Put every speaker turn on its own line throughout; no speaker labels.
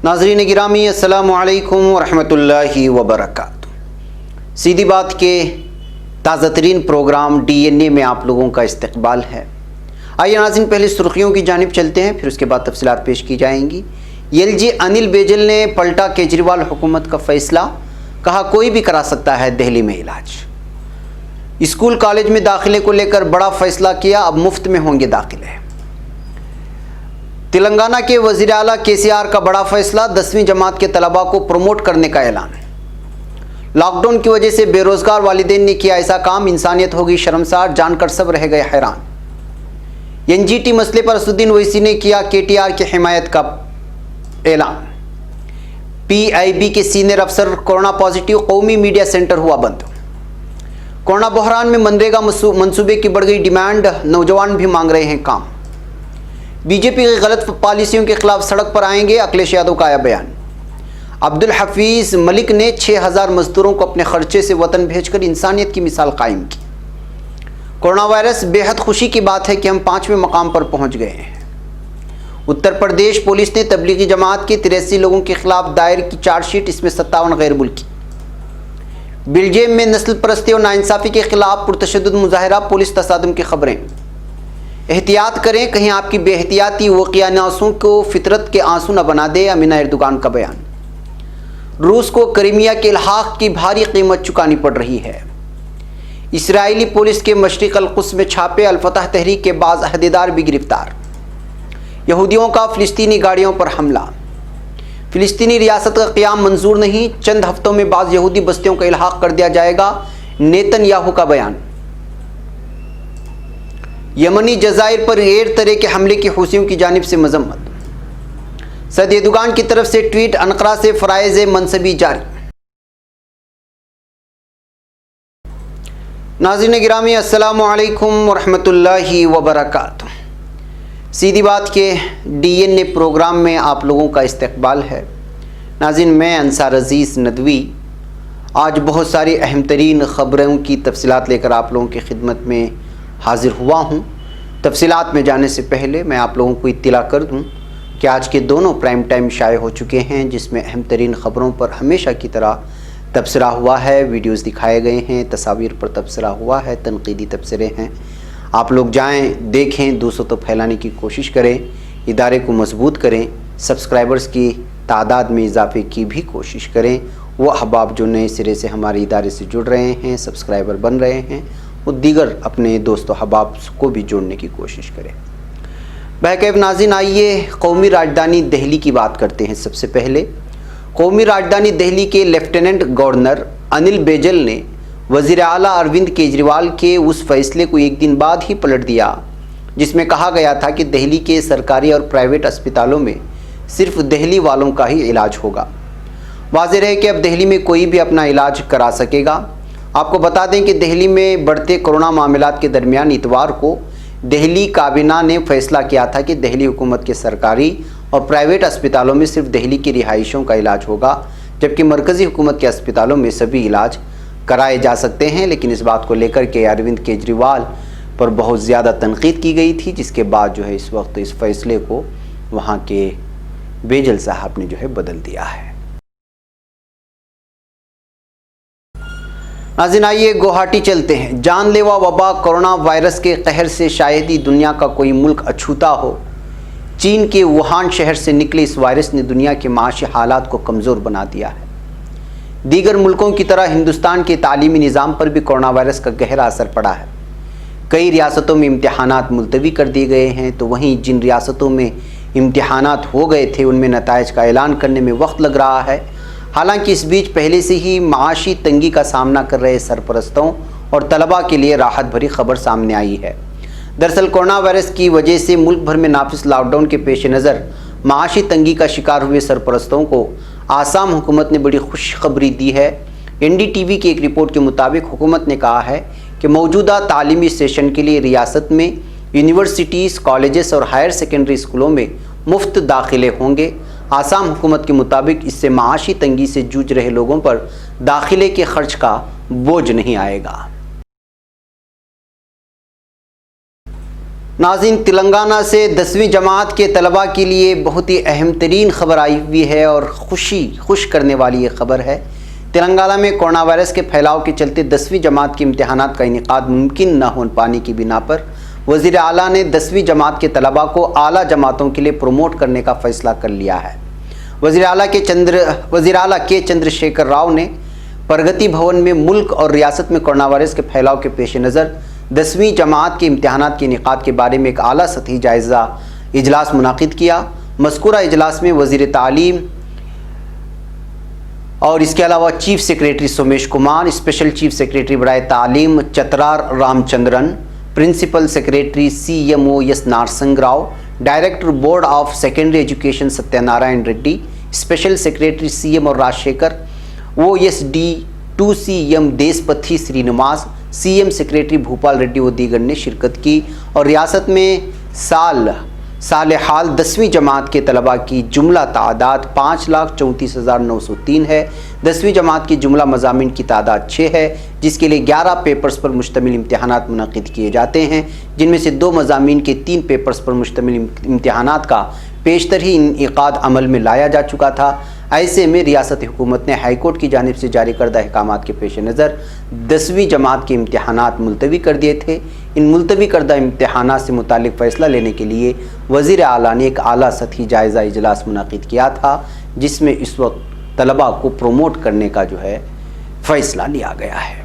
नाज़रीन गिरामी अस्सलामु अलैकुम वरहमतुल्लाहि वबरकातुहू। सीधी बात के ताज़ा तरीन प्रोग्राम DNA में आप लोगों का इस्तकबाल है। आइए नाज़रीन पहले सुर्खियों की जानिब चलते हैं, फिर उसके बाद तफसीलात पेश की जाएंगी। LG अनिल बैजल ने पलटा केजरीवाल हुकूमत का फैसला, कहा कोई भी करा सकता है दिल्ली में इलाज। स्कूल कॉलेज में दाखिले को लेकर बड़ा फैसला किया, अब मुफ्त में होंगे दाखिले। तेलंगाना के वज़ीर आला KCR का बड़ा फैसला, 10वीं जमात के तलबा को प्रमोट करने का ऐलान। लॉकडाउन की वजह से बेरोजगार वालिदैन ने किया ऐसा काम, इंसानियत होगी शर्मसार, जानकर सब रह गए हैरान। NGT मसले पर असदुद्दीन ओवैसी ने किया KTR की हिमायत का ऐलान। PIB के सीनियर अफसर कोरोना पॉजिटिव, कौमी मीडिया सेंटर हुआ बंद। कोरोना बहरान में मनरेगा मंसूबे की बढ़ गई डिमांड, नौजवान भी मांग रहे हैं काम। बीजेपी की गलत पॉलिसियों के खिलाफ सड़क पर आएंगे, अखिलेश यादव का आया बयान। अब्दुल हफीज मलिक ने 6000 मजदूरों को अपने खर्चे से वतन भेजकर इंसानियत की मिसाल कायम की। कोरोना वायरस, बेहद खुशी की बात है कि हम 5वें मकाम पर पहुंच गए हैं। उत्तर प्रदेश पुलिस ने तबलीगी जमात के 83 लोगों के खिलाफ दायर की चार्जशीट, इसमें 57 गैर मुल्की। बेल्जियम में नस्ल परस्ती और नाइंसाफ़ी के खिलाफ पुरतशद्दुद मुजाहरा, पुलिस तसादुम की खबरें। एहतियात करें, कहीं आपकी बेहतियाती वाक़ियानासों को फितरत के आंसू न बना दे, अमीना एर्दोगान का बयान। रूस को क्रीमिया के इल्हाक की भारी कीमत चुकानी पड़ रही है। इसराइली पुलिस के मशरिक़ अल-कुद्स में छापे, अल-फतह तहरीक के बाज़ अहदेदार भी गिरफ्तार। यहूदियों का फ़िलिस्तीनी गाड़ियों पर हमला। फ़िलिस्तीनी रियासत का क़याम मंजूर नहीं, चंद हफ्तों में बाज़ यहूदी बस्तियों का इल्हाक कर दिया जाएगा, नेतन्याहू का बयान। यमनी जज़ायर पर गैर तरह के हमले की हूसियों की जानिब से मजम्मत। सदर एर्दोगान की तरफ से ट्वीट, अनकरा से फ़राइज़ मनसबी जारी। नाज़रीन गिरामी अस्सलामु अलैकुम वरहमतुल्लाहि वबरकातुहू। सीधी बात के DNA प्रोग्राम में आप लोगों का इस्तकबाल है। नाज़रीन, मैं अंसार अज़ीज़ नदवी आज बहुत सारी अहम तरीन ख़बरों की तफसीलात लेकर आप लोगों की खिदमत में हाज़िर हुआ हूँ। तफसीलात में जाने से पहले मैं आप लोगों को इत्तला कर दूँ कि आज के दोनों प्राइम टाइम शाये हो चुके हैं, जिसमें अहम तरीन ख़बरों पर हमेशा की तरह तबसरा हुआ है, वीडियोज़ दिखाए गए हैं, तस्वीर पर तबसरा हुआ है, तनकीदी तबसरे हैं। आप लोग जाएं, देखें, दूसरों तक फैलाने की कोशिश करें, इदारे को मजबूत करें, सब्सक्राइबर्स की तादाद में इजाफे की भी कोशिश करें। वो अहबाब जो नए सिरे से हमारे इदारे से जुड़ रहे हैं, सब्सक्राइबर बन रहे हैं, वो दीगर अपने दोस्तों अहबाब को भी जोड़ने की कोशिश करें। बहरकैफ नाज़रीन, आइए कौमी राजधानी दिल्ली की बात करते हैं। सबसे पहले कौमी राजधानी दिल्ली के लेफ्टिनेंट गवर्नर अनिल बैजल ने वज़ीर आला अरविंद केजरीवाल के उस फैसले को एक दिन बाद ही पलट दिया, जिसमें कहा गया था कि दिल्ली के सरकारी और प्राइवेट अस्पतालों में सिर्फ दिल्ली वालों का ही इलाज होगा। वाज़ेह है कि अब दिल्ली में कोई भी अपना इलाज करा सकेगा। आपको बता दें कि दिल्ली में बढ़ते कोरोना मामलात के दरमियान इतवार को दिल्ली काबीना ने फैसला किया था कि दिल्ली हुकूमत के सरकारी और प्राइवेट अस्पतालों में सिर्फ दिल्ली की रिहाइशों का इलाज होगा, जबकि मरकज़ी हुकूमत के अस्पतालों में सभी इलाज कराए जा सकते हैं। लेकिन इस बात को लेकर के अरविंद केजरीवाल पर बहुत ज़्यादा तनकीद की गई थी, जिसके बाद जो है इस वक्त इस फैसले को वहाँ के बैजल साहब ने जो है बदल दिया है। नाज़रीन, आइए गुवाहाटी चलते हैं। जानलेवा वबा कोरोना वायरस के कहर से शायद ही दुनिया का कोई मुल्क अछूता हो। चीन के वुहान शहर से निकले इस वायरस ने दुनिया के माशी हालात को कमज़ोर बना दिया है। दीगर मुल्कों की तरह हिंदुस्तान के तालीमी निज़ाम पर भी कोरोना वायरस का गहरा असर पड़ा है। कई रियासतों में इम्तिहानात मुलतवी कर दिए गए हैं, तो वहीं जिन रियासतों में इम्तिहानात हो गए थे उनमें नताइज का ऐलान करने में वक्त लग रहा है। हालांकि इस बीच पहले से ही माशी तंगी का सामना कर रहे सरपरस्तों और तलबा के लिए राहत भरी खबर सामने आई है। दरअसल कोरोना वायरस की वजह से मुल्क भर में नाफिज लॉकडाउन के पेश नज़र माशी तंगी का शिकार हुए सरपरस्तों को आसाम हुकूमत ने बड़ी खुशखबरी दी है। NDTV की एक रिपोर्ट के मुताबिक हुकूमत ने कहा है कि मौजूदा तालीमी सेशन के लिए रियासत में यूनिवर्सिटीज़, कॉलेजेस और हायर सेकेंडरी स्कूलों में मुफ्त दाखिले होंगे। आसाम हुकूमत के मुताबिक इससे माशी तंगी से जूझ रहे लोगों पर दाखिले के खर्च का बोझ नहीं आएगा। ناظرین، تلنگانہ سے 10ویں جماعت کے طلباء کے لیے بہت ہی اہم ترین خبر آئی ہوئی ہے اور خوش کرنے والی یہ خبر ہے۔ تلنگانہ میں کورونا وائرس کے پھیلاؤ کے چلتے 10ویں جماعت کے امتحانات کا انعقاد ممکن نہ ہو پانے کی بنا پر وزیر اعلیٰ نے 10ویں جماعت کے طلباء کو اعلیٰ جماعتوں کے لیے پروموٹ کرنے کا فیصلہ کر لیا ہے۔ وزیر اعلیٰ کے چندر شیکھر راؤ نے پرگتی بھون میں ملک اور ریاست میں کورونا وائرس کے پھیلاؤ کے پیش نظر 10ویں جماعت کے امتحانات کے انعقاد کے بارے میں ایک اعلیٰ سطحی جائزہ اجلاس منعقد کیا۔ مذکورہ اجلاس میں وزیر تعلیم اور اس کے علاوہ chief secretary Somesh Kumar, special chief secretary برائے تعلیم Chitra Ram Chandran, principal secretary CMO S Narsing Rao, director board of secondary education Satya Narayana Reddy, special secretary CM اور راجشیکھر، OSD 2CM دیسپتھی سرینواس، CM سیکریٹری بھوپال ریڈی و دیگر نے شرکت کی اور ریاست میں سال حال 10ویں جماعت کے طلباء کی جملہ تعداد 5,34,903 ہے۔ 10ویں جماعت کی جملہ مضامین کی تعداد 6 ہے، جس کے لیے 11 پیپرز پر مشتمل امتحانات منعقد کیے جاتے ہیں، جن میں سے 2 مضامین کے 3 پیپرز پر مشتمل امتحانات کا پیشتر ہی انعقاد عمل میں لایا جا چکا تھا۔ ایسے میں ریاست حکومت نے ہائی کورٹ کی جانب سے جاری کردہ احکامات کے پیش نظر 10ویں جماعت کے امتحانات ملتوی کر دیے تھے۔ ان ملتوی کردہ امتحانات سے متعلق فیصلہ لینے کے لیے وزیر اعلیٰ نے ایک اعلیٰ سطحی جائزہ اجلاس منعقد کیا تھا، جس میں اس وقت طلباء کو پروموٹ کرنے کا فیصلہ لیا گیا ہے۔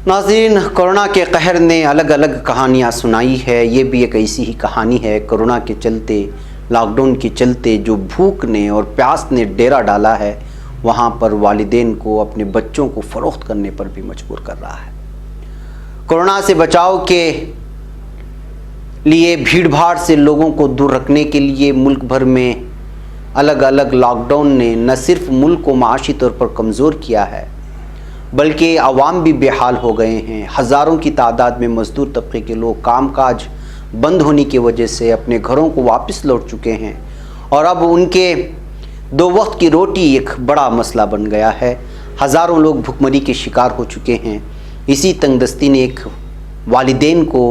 ناظرین، کورونا کے قہر نے الگ الگ کہانیاں سنائی ہے۔ یہ بھی ایک ایسی ہی کہانی ہے۔ کورونا کے چلتے، لاک ڈاؤن کے چلتے جو بھوک نے اور پیاس نے ڈیرا ڈالا ہے، وہاں پر والدین کو اپنے بچوں کو فروخت کرنے پر بھی مجبور کر رہا ہے۔ کورونا سے بچاؤ کے لیے بھیڑ بھاڑ سے لوگوں کو دور رکھنے کے لیے ملک بھر میں الگ الگ لاک ڈاؤن نے نہ صرف ملک کو معاشی طور پر کمزور کیا ہے، بلکہ عوام بھی بے حال ہو گئے ہیں۔ ہزاروں کی تعداد میں مزدور طبقے کے لوگ کام کاج بند ہونے کی وجہ سے اپنے گھروں کو واپس لوٹ چکے ہیں اور اب ان کے 2 وقت کی روٹی ایک بڑا مسئلہ بن گیا ہے۔ ہزاروں لوگ بھوک مری کے شکار ہو چکے ہیں۔ اسی تنگ دستی نے ایک والدین کو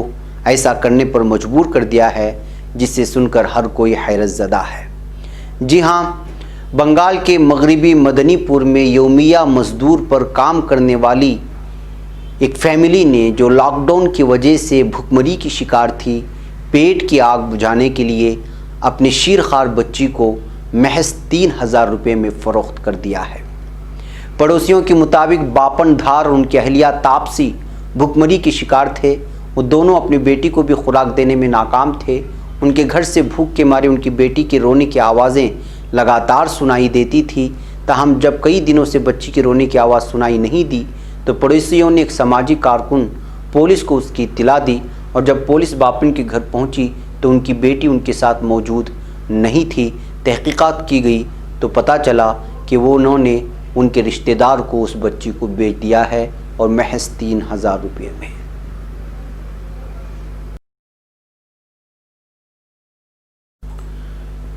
ایسا کرنے پر مجبور کر دیا ہے، جس سے سن کر ہر کوئی حیرت زدہ ہے۔ جی ہاں، بنگال کے مغربی مدنی پور میں یومیہ مزدور پر کام کرنے والی ایک فیملی نے، جو لاک ڈاؤن کی وجہ سے بھوکمری کی شکار تھی، پیٹ کی آگ بجھانے کے لیے اپنے شیرخوار بچی کو محض 3,000 روپے میں فروخت کر دیا ہے۔ پڑوسیوں کے مطابق باپن دھار اور ان کی اہلیہ تاپسی بھوکمری کے شکار تھے۔ وہ دونوں اپنی بیٹی کو بھی خوراک دینے میں ناکام تھے۔ ان کے گھر سے بھوک کے مارے ان کی بیٹی کے رونے کی آوازیں لگاتار سنائی دیتی تھی۔ تاہم جب کئی دنوں سے بچی کے رونے کی آواز سنائی نہیں دی تو پڑوسیوں نے ایک سماجی کارکن پولیس کو اس کی اطلاع دی، اور جب پولیس باپن کے گھر پہنچی تو ان کی بیٹی ان کے ساتھ موجود نہیں تھی۔ تحقیقات کی گئی تو پتہ چلا کہ انہوں نے ان کے رشتہ دار کو اس بچی کو بیچ دیا ہے، اور محض 3,000 روپے میں۔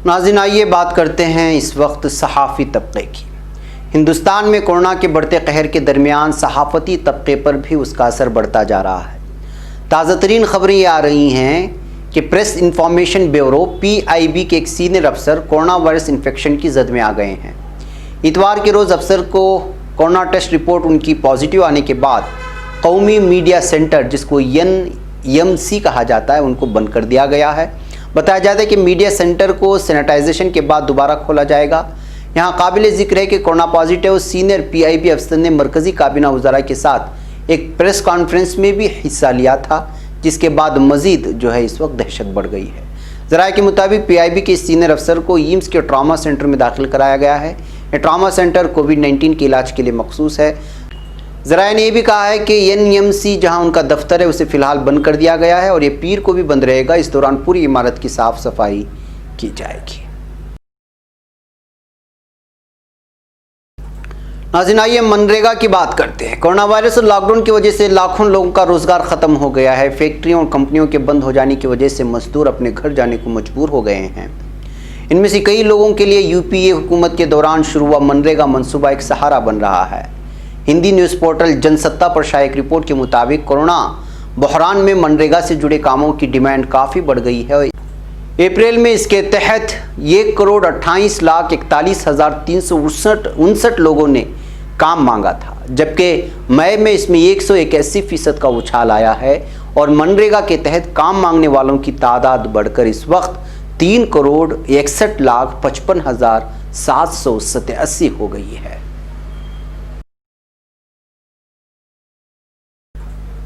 ناظرین، آئیے بات کرتے ہیں اس وقت صحافی طبقے کی۔ ہندوستان میں کورونا کے بڑھتے قہر کے درمیان صحافتی طبقے پر بھی اس کا اثر بڑھتا جا رہا ہے۔ تازہ ترین خبریں یہ آ رہی ہیں کہ پریس انفارمیشن بیورو PIB کے ایک سینئر افسر کورونا وائرس انفیکشن کی زد میں آ گئے ہیں۔ اتوار کے روز افسر کو کورونا ٹیسٹ رپورٹ ان کی پازیٹیو آنے کے بعد قومی میڈیا سینٹر، جس کو NMC کہا جاتا ہے، ان کو بند کر دیا گیا ہے۔ بتایا جاتا ہے کہ میڈیا سینٹر کو سینیٹائزیشن کے بعد دوبارہ کھولا جائے گا۔ یہاں قابل ذکر ہے کہ کورونا پازیٹیو سینئر PIB افسر نے مرکزی کابینہ وزراء کے ساتھ ایک پریس کانفرنس میں بھی حصہ لیا تھا، جس کے بعد مزید اس وقت دہشت بڑھ گئی ہے۔ ذرائع کے مطابق PIB کے سینئر افسر کو ایمس کے ٹراما سینٹر میں داخل کرایا گیا ہے۔ یہ ٹراما سینٹر کووڈ-19 کے علاج کے لیے مخصوص ہے۔ ذرائع نے یہ بھی کہا ہے کہ NMC جہاں ان کا دفتر ہے، اسے فی الحال بند کر دیا گیا ہے اور یہ پیر کو بھی بند رہے گا۔ اس دوران پوری عمارت کی صاف صفائی کی جائے گی۔ ناظرین، آئیے منریگا کی بات کرتے ہیں۔ کورونا وائرس اور لاک ڈاؤن کی وجہ سے لاکھوں لوگوں کا روزگار ختم ہو گیا ہے۔ فیکٹریوں اور کمپنیوں کے بند ہو جانے کی وجہ سے مزدور اپنے گھر جانے کو مجبور ہو گئے ہیں۔ ان میں سے کئی لوگوں کے لیے UPA حکومت کے دوران شروع ہوا منریگا منصوبہ ایک سہارا بن رہا ہے۔ हिंदी न्यूज़ पोर्टल जनसत्ता पर शाया एक रिपोर्ट के मुताबिक कोरोना बहरान में मनरेगा से जुड़े कामों की डिमांड काफ़ी बढ़ गई है। अप्रैल में इसके तहत 1,28,41,359 लोगों ने काम मांगा था, जबकि मई में इसमें 181% का उछाल आया है और मनरेगा के तहत काम मांगने वालों की तादाद बढ़कर इस वक्त 3,61,55,787 हो गई है।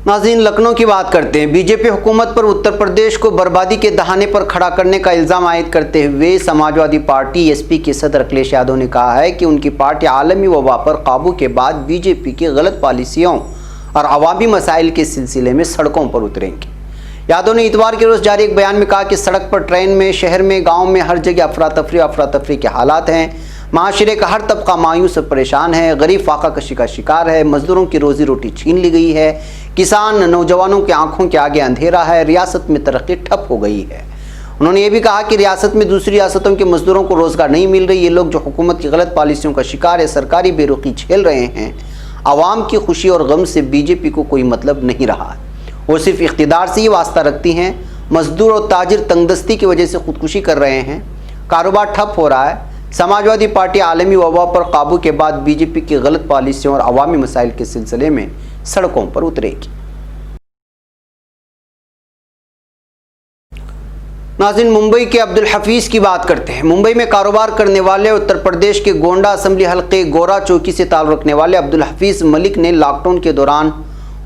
नाज़रीन, लखनऊ की बात करते हैं। बीजेपी हुकूमत पर उत्तर प्रदेश को बर्बादी के दहाने पर खड़ा करने का इल्ज़ाम आयद करते हुए समाजवादी पार्टी एसपी के सदर अखिलेश यादव ने कहा है कि उनकी पार्टी आलमी वबा पर काबू के बाद बीजेपी की गलत पॉलिसियों और अवामी मसाइल के सिलसिले में सड़कों पर उतरेंगे। यादव ने इतवार के रोज़ जारी एक बयान में कहा कि सड़क पर, ट्रेन में, शहर में, गाँव में हर जगह अफरा तफरी के हालात हैं। माशरे का हर तबका मायूस और परेशान है। गरीब फाका कशी का शिकार है। मजदूरों की रोजी रोटी छीन ली गई है। किसान नौजवानों की आंखों के आगे अंधेरा है। रियासत में तरक्की ठप हो गई है। उन्होंने ये भी कहा कि रियासत में दूसरी रियासतों के मजदूरों को रोजगार नहीं मिल रही। ये लोग जो हुकूमत की गलत पॉलिसियों का शिकार है, सरकारी बेरुखी झेल रहे हैं। आवाम की खुशी और गम से बीजेपी को कोई मतलब नहीं रहा। वो सिर्फ इख्तिदार से ही वास्ता रखती हैं। मजदूर और ताजिर तंगदस्ती की वजह से खुदकुशी कर रहे हैं। कारोबार ठप हो रहा है। समाजवादी पार्टी आलमी वबा पर काबू के बाद बीजेपी की गलत पॉलिसियों और अवामी मसाइल के सिलसिले में सड़कों पर उतरेगी। नाज़रीन, मुंबई के अब्दुल हफीज़ की बात करते हैं। मुंबई में कारोबार करने वाले उत्तर प्रदेश के गोंडा असेंबली हल्के गोरा चौकी से ताल्लुक़ रखने वाले अब्दुल हफीज़ मलिक ने लॉकडाउन के दौरान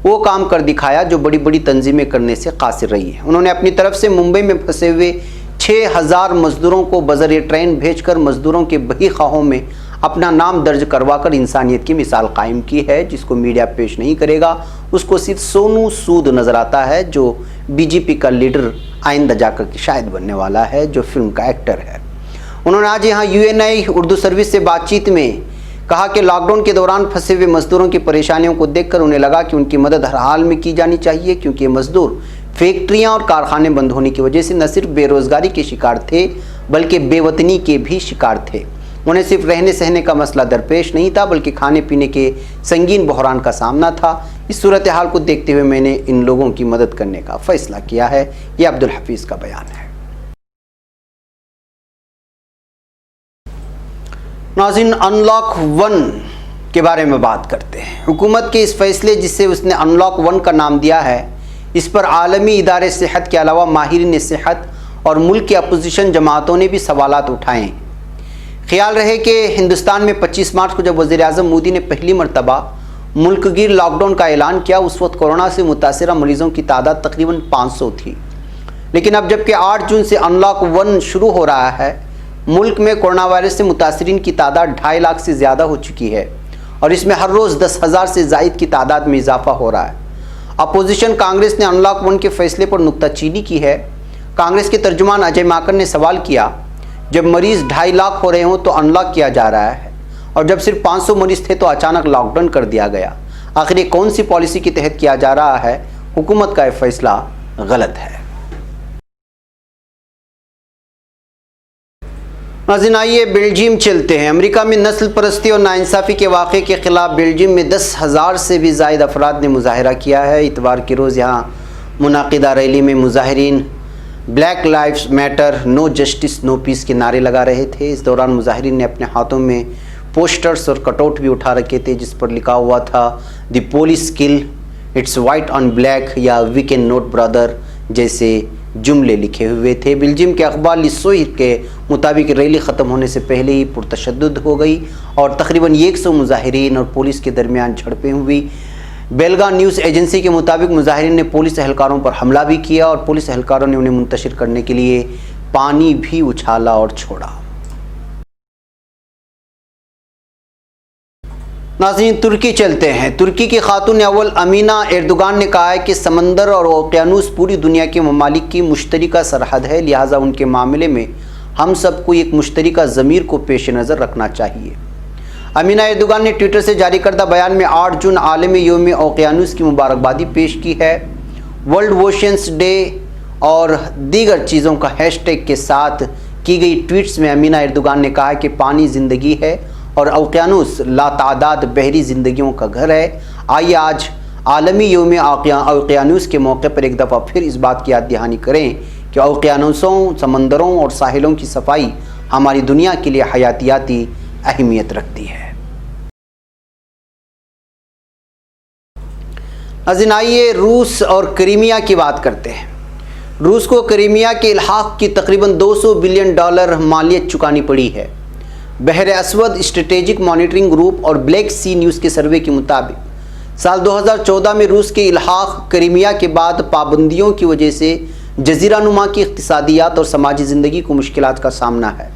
वो काम कर दिखाया जो बड़ी बड़ी तंजीमें करने से कासिर रही है। उन्होंने अपनी तरफ से मुंबई में फंसे हुए 6,000 मजदूरों को बज़रिए ट्रेन भेजकर मजदूरों के बही खाहों में अपना नाम दर्ज करवाकर इंसानियत की मिसाल कायम की है। जिसको मीडिया पेश नहीं करेगा उसको सिर्फ सोनू सूद नज़र आता है, जो बीजेपी का लीडर आइंदा जाकर के शायद बनने वाला है, जो फिल्म का एक्टर है। उन्होंने आज यहाँ UNI उर्दू सर्विस से बातचीत में कहा कि लॉकडाउन के दौरान फंसे हुए मजदूरों की परेशानियों को देखकर उन्हें लगा कि उनकी मदद हर हाल में की जानी चाहिए, क्योंकि ये मजदूर फैक्ट्रियां और कारखाने बंद होने की वजह से न सिर्फ बेरोजगारी के शिकार थे बल्कि बेवतनी के भी शिकार थे। उन्हें सिर्फ रहने सहने का मसला दरपेश नहीं था बल्कि खाने पीने के संगीन बहरान का सामना था। इस सूरत हाल को देखते हुए मैंने इन लोगों की मदद करने का फैसला किया है। यह अब्दुल हफीज़ का बयान है। नाज़रीन, अनलॉक 1 के बारे में बात करते हैं। हुकूमत के इस फैसले, जिसे उसने अनलॉक 1 का नाम दिया है, इस पर आलमी इदारे सेहत के अलावा माहिरीन सेहत और मुल्क की अपोजिशन जमातों ने भी सवालात उठाए। ख्याल रहे कि हिंदुस्तान में 25 मार्च को जब वज़ीर-ए-आज़म मोदी ने पहली मरतबा मुल्कगीर लॉकडाउन का ऐलान किया, उस वक्त कोरोना से मुतासिरा मरीज़ों की तादाद तकरीबन 500 थी। लेकिन अब जबकि 8 जून से अनलॉक 1 शुरू हो रहा है, मुल्क में कोरोना वायरस से मुतासरीन की तादाद 2.5 लाख से ज़्यादा हो चुकी है और इसमें हर रोज़ 10,000 से ज़ायद की तादाद में इजाफा हो रहा है। अपोजिशन कांग्रेस ने अनलॉक 1 के फैसले पर नुक्ताचीनी की है। कांग्रेस के तर्जुमान अजय माकन ने सवाल किया, जब मरीज़ 2.5 लाख हो रहे हों तो अनलॉक किया जा रहा है और जब सिर्फ 500 मरीज़ थे तो अचानक लॉकडाउन कर दिया गया। आखिर ये कौन सी पॉलिसी के तहत किया जा रहा है? हुकूमत का यह फैसला गलत है। नाज़रीन, आइए बेल्जियम चलते हैं। अमेरिका में नस्ल परस्ती और नाइंसाफ़ी के वाक़े के ख़िलाफ़ बेल्जियम में 10,000 से भी ज़ायद अफराद ने मुज़ाहरा किया है। इतवार के रोज़ यहाँ मुनाकिदा रैली में मुज़ाहिरीन Black Lives Matter, no justice no peace के नारे लगा रहे थे। इस दौरान मुज़ाहिरीन ने अपने हाथों में पोस्टर्स और कटआउट भी उठा रखे थे जिस पर लिखा हुआ था the police kill, it's white on black या वी कैन नॉट ब्रदर जैसे जुमले लिखे हुए थे। बेल्जियम के अखबार लिसोई के मुताबिक रैली ख़त्म होने से पहले ही पुरतशद्दुद हो गई और तकरीबन 100 मुज़ाहिरीन और पुलिस के दरमियान झड़पें हुई। बेलगा न्यूज़ एजेंसी के मुताबिक मुज़ाहिरीन ने पुलिस एहलकारों पर हमला भी किया और पुलिस एहलकारों ने उन्हें मुंतशिर करने के लिए पानी भी उछाला और छोड़ा। नाज़रीन, तुर्की चलते हैं। तुर्की की खातून अव्वल अमीना एर्दोगान ने कहा है कि समंदर और ओकियानूस पूरी दुनिया के ममालिक की मुश्तरका सरहद है, लिहाजा उनके मामले में हम सबको एक मुश्तरका ज़मीर को पेश नज़र रखना चाहिए। अमीना एर्दोगान ने ट्विटर से जारी करदा बयान में 8 जून आलमी यौम ओकियानूस की मुबारकबादी पेश की है। वर्ल्ड ओशियंस डे और दीगर चीज़ों का हैशटैग के साथ की गई ट्वीट्स में अमीना एर्दोगान ने कहा कि पानी ज़िंदगी है اور اوقیانوس لاتعداد بحری زندگیوں کا گھر ہے۔ آئیے آج عالمی یوم اوقیانوس کے موقع پر ایک دفعہ پھر اس بات کی یاد دہانی کریں کہ اوقیانوسوں، سمندروں اور ساحلوں کی صفائی ہماری دنیا کے لیے حیاتیاتی اہمیت رکھتی ہے۔ ناظرین، آئیے روس اور کرائمیا کی بات کرتے ہیں۔ روس کو کرائمیا کے الحاق کی تقریباً $200 بلین مالیت چکانی پڑی ہے۔ بحر اسود اسٹریٹجک مانیٹرنگ گروپ اور بلیک سی نیوز کے سروے کے مطابق سال 2014 میں روس کے الحاق کرائمیا کے بعد پابندیوں کی وجہ سے جزیرہ نما کی اقتصادیات اور سماجی زندگی کو مشکلات کا سامنا ہے۔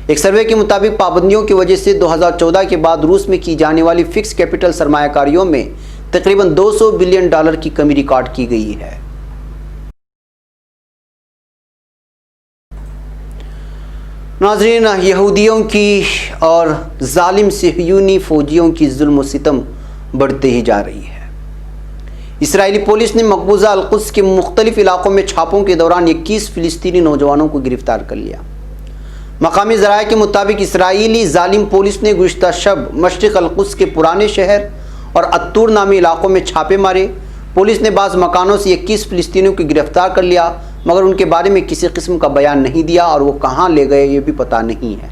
ایک سروے کے مطابق پابندیوں کی وجہ سے 2014 کے بعد روس میں کی جانے والی فکس کیپٹل سرمایہ کاریوں میں تقریباً $200 بلین کی کمی ریکارڈ کی گئی ہے۔ ناظرین، یہودیوں کی اور ظالم صہیونی فوجیوں کی ظلم و ستم بڑھتے ہی جا رہی ہے۔ اسرائیلی پولیس نے مقبوضہ القدس کے مختلف علاقوں میں چھاپوں کے دوران 21 فلسطینی نوجوانوں کو گرفتار کر لیا۔ مقامی ذرائع کے مطابق اسرائیلی ظالم پولیس نے گزشتہ شب مشرق القدس کے پرانے شہر اور اتور نامی علاقوں میں چھاپے مارے۔ پولیس نے بعض مکانوں سے 21 فلسطینیوں کو گرفتار کر لیا، مگر ان کے بارے میں کسی قسم کا بیان نہیں دیا اور وہ کہاں لے گئے یہ بھی پتہ نہیں ہے۔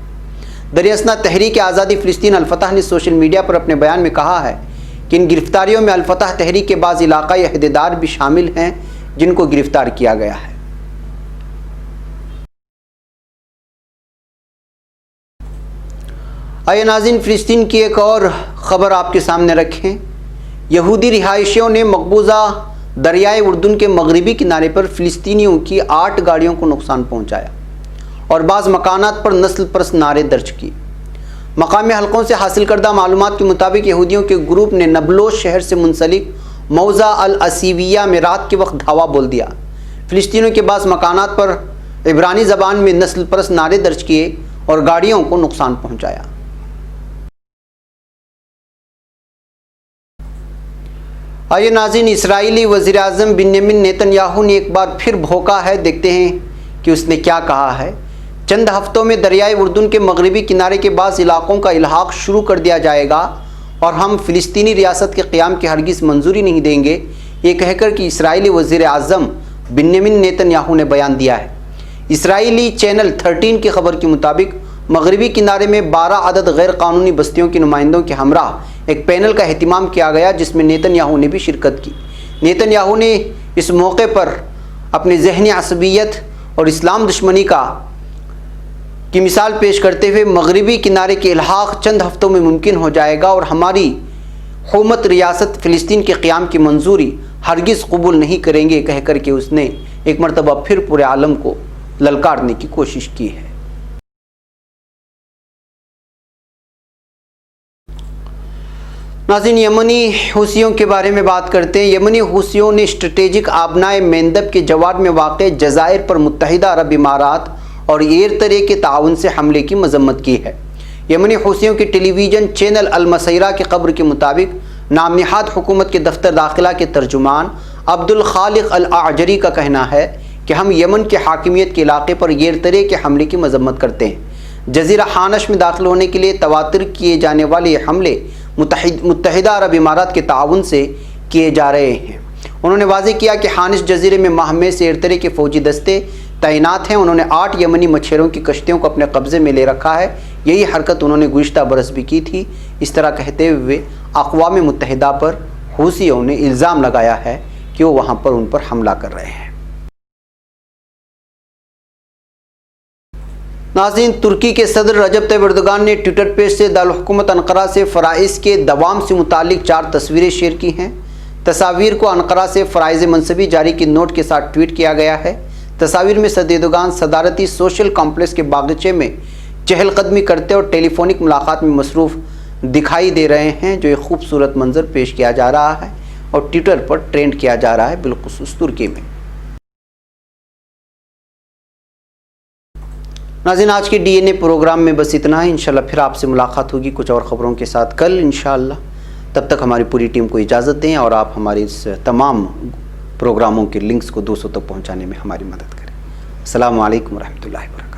دراصل تحریک آزادی فلسطین الفتح نے سوشل میڈیا پر اپنے بیان میں کہا ہے کہ ان گرفتاریوں میں الفتح تحریک کے بعض علاقائی عہدیدار بھی شامل ہیں جن کو گرفتار کیا گیا ہے۔ آئیے ناظرین، فلسطین کی ایک اور خبر آپ کے سامنے رکھیں۔ یہودی رہائشیوں نے مقبوضہ دریائے اردن کے مغربی کنارے پر فلسطینیوں کی 8 گاڑیوں کو نقصان پہنچایا اور بعض مکانات پر نسل پرست نعرے درج کیے۔ مقامی حلقوں سے حاصل کردہ معلومات کے مطابق یہودیوں کے گروپ نے نبلوس شہر سے منسلک موضع الاسیویہ میں رات کے وقت دھاوا بول دیا۔ فلسطینیوں کے بعض مکانات پر عبرانی زبان میں نسل پرست نعرے درج کیے اور گاڑیوں کو نقصان پہنچایا۔ آئیے ناظرین، اسرائیلی وزیر اعظم بنیامین نیتن یاہو نے ایک بار پھر بھونکا ہے، دیکھتے ہیں کہ اس نے کیا کہا ہے۔ چند ہفتوں میں دریائے اردن کے مغربی کنارے کے بعض علاقوں کا الحاق شروع کر دیا جائے گا اور ہم فلسطینی ریاست کے قیام کی ہرگز منظوری نہیں دیں گے، یہ کہہ کر کہ اسرائیلی وزیر اعظم بنیامین نیتن یاہو نے بیان دیا ہے۔ اسرائیلی چینل 13 کی خبر کے مطابق مغربی کنارے میں 12 عدد غیر قانونی بستیوں کے نمائندوں کے ہمراہ ایک پینل کا اہتمام کیا گیا جس میں نیتن یاہو نے بھی شرکت کی۔ نیتن یاہو نے اس موقع پر اپنی ذہنی عصبیت اور اسلام دشمنی کی مثال پیش کرتے ہوئے مغربی کنارے کے الحاق چند ہفتوں میں ممکن ہو جائے گا اور ہماری حکومت ریاست فلسطین کے قیام کی منظوری ہرگز قبول نہیں کریں گے، کہہ کر کے اس نے ایک مرتبہ پھر پورے عالم کو للکارنے کی کوشش کی ہے۔ ناظرین، یمنی حوثیوں کے بارے میں بات کرتے ہیں۔ یمنی حوثیوں نے اسٹریٹجک آبنائے میندب کے جوار میں واقع جزائر پر متحدہ عرب امارات اور ایرترے کے تعاون سے حملے کی مذمت کی ہے۔ یمنی حوثیوں کے ٹیلی ویژن چینل المسیرہ کی خبر کے مطابق نام نہاد حکومت کے دفتر داخلہ کے ترجمان عبد الخالق الاعجری کا کہنا ہے کہ ہم یمن کے حاکمیت کے علاقے پر ایرترے کے حملے کی مذمت کرتے ہیں۔ جزیرہ ہانش میں داخل ہونے کے لیے تواتر کیے جانے والے یہ حملے متحدہ عرب امارات کے تعاون سے کیے جا رہے ہیں۔ انہوں نے واضح کیا کہ ہانش جزیرے میں ماہ میں سے ایرترے کے فوجی دستے تعینات ہیں۔ انہوں نے 8 یمنی مچھیروں کی کشتیوں کو اپنے قبضے میں لے رکھا ہے۔ یہی حرکت انہوں نے گزشتہ برس بھی کی تھی۔ اس طرح کہتے ہوئے اقوام متحدہ پر حوثیوں نے الزام لگایا ہے کہ وہ وہاں پر ان پر حملہ کر رہے ہیں۔ ناظرین، ترکی کے صدر رجب طیب اردگان نے ٹویٹر پیج سے دارالحکومت انقرہ سے فرائض کے دوام سے متعلق 4 تصویریں شیئر کی ہیں۔ تصاویر کو انقرہ سے فرائض منصبی جاری کی نوٹ کے ساتھ ٹویٹ کیا گیا ہے۔ تصاویر میں صدر اردگان صدارتی سوشل کمپلیکس کے باغیچے میں چہل قدمی کرتے اور ٹیلی فونک ملاقات میں مصروف دکھائی دے رہے ہیں، جو ایک خوبصورت منظر پیش کیا جا رہا ہے اور ٹویٹر پر ٹرینڈ کیا جا رہا ہے، بالخصوص ترکی میں۔ ناظرین، آج کے DNA پروگرام میں بس اتنا ہے۔ انشاءاللہ پھر آپ سے ملاقات ہوگی کچھ اور خبروں کے ساتھ کل انشاءاللہ۔ تب تک ہماری پوری ٹیم کو اجازت دیں اور آپ ہمارے اس تمام پروگراموں کے لنکس کو دوستوں تک پہنچانے میں ہماری مدد کریں۔ السلام علیکم ورحمۃ اللہ وبرکاتہ۔